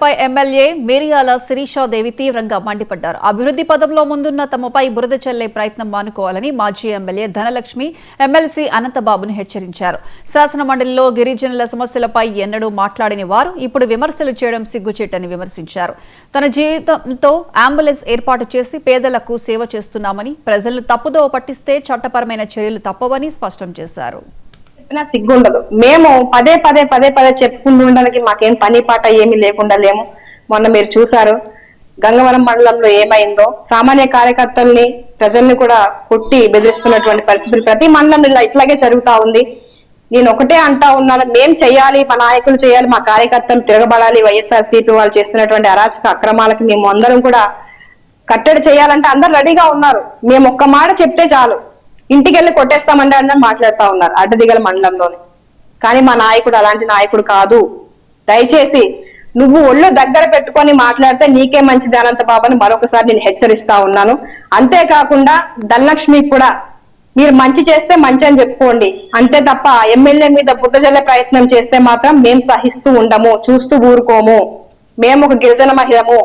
పై MLA మేరియాల Sirisha Devi తీవ్రంగా మండిపడ్డారు. అభివృద్ధి పదంలో ముందున్న తమపై బురద చల్లే ప్రయత్నం మానుకోవాలని మాజీ ఎమ్మెల్యే ధనలక్ష్మి ఎమ్మెల్సీ అనంతబాబును హెచ్చరించారు. శాసనమండలిలో గిరిజనుల సమస్యలపై ఎన్నడూ మాట్లాడిన వారు ఇప్పుడు విమర్శలు చేయడం సిగ్గుచేటని విమర్శించారు. తన జీవితంతో అంబులెన్స్ ఏర్పాటు చేసి పేదలకు సేవ చేస్తున్నామని, ప్రజలను తప్పుదోవ పట్టిస్తే చట్టపరమైన చర్యలు తప్పవని స్పష్టం చేశారు. సిగ్గుండదు. మేము పదే పదే చెప్పుకుంటూ ఉండడానికి మాకేం పని పాట ఏమీ లేకుండా లేము. మొన్న మీరు చూసారు గంగవరం మండలంలో ఏమైందో. సామాన్య కార్యకర్తల్ని, ప్రజల్ని కూడా కొట్టి బెదిరిస్తున్నటువంటి పరిస్థితులు ప్రతి మండలంలో ఇట్లాగే జరుగుతా ఉంది. నేను ఒకటే అంటా ఉన్నాను, మేం చెయ్యాలి, మా నాయకులు చేయాలి, మా కార్యకర్తలు తిరగబడాలి. వైఎస్ఆర్సీపీ వాళ్ళు చేస్తున్నటువంటి అరాచక అక్రమాలకి మేము అందరం కూడా కట్టడి చేయాలంటే అందరు రెడీగా ఉన్నారు. మేము ఒక్క మాట చెప్తే చాలు, ఇంటికి వెళ్ళి కొట్టేస్తామంటే అన్న మాట్లాడుతా ఉన్నారు అడ్డదిగల మండలంలోనే. కానీ మా నాయకుడు అలాంటి నాయకుడు కాదు. దయచేసి నువ్వు ఒళ్ళు దగ్గర పెట్టుకొని మాట్లాడితే నీకే మంచిది అనంతబాబు అని మరొకసారి నేను హెచ్చరిస్తా ఉన్నాను. అంతేకాకుండా ధనలక్ష్మి కూడా మీరు మంచి చేస్తే మంచి అని చెప్పుకోండి, అంతే తప్ప ఎమ్మెల్యే మీద బుట్ట జల్లే ప్రయత్నం చేస్తే మాత్రం మేము సహిస్తూ ఉండము, చూస్తూ ఊరుకోము. మేము ఒక గిరిజన మహిళము,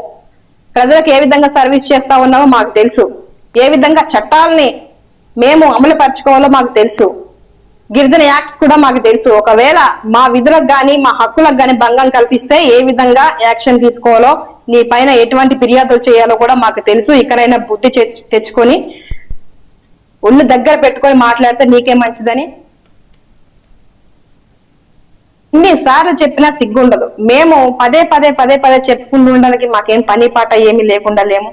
ప్రజలకు ఏ విధంగా సర్వీస్ చేస్తా ఉన్నామో మాకు తెలుసు, ఏ విధంగా చట్టాలని మేము అమలు పరచుకోవాలో మాకు తెలుసు, గిరిజన యాక్ట్స్ కూడా మాకు తెలుసు. ఒకవేళ మా విధులకు గాని మా హక్కులకు గాని భంగం కల్పిస్తే ఏ విధంగా యాక్షన్ తీసుకోవాలో, నీ పైన ఎటువంటి ఫిర్యాదులు చేయాలో కూడా మాకు తెలుసు. ఇక్కడైనా బుద్ధి తెచ్చుకొని ఒళ్ళు దగ్గర పెట్టుకొని మాట్లాడితే నీకే మంచిదని ఇన్నిసార్లు చెప్పినా సిగ్గుండదు. మేము పదే పదే చెప్పుకుంటూ ఉండడానికి మాకేం పని పాట ఏమీ లేకుండా లేము.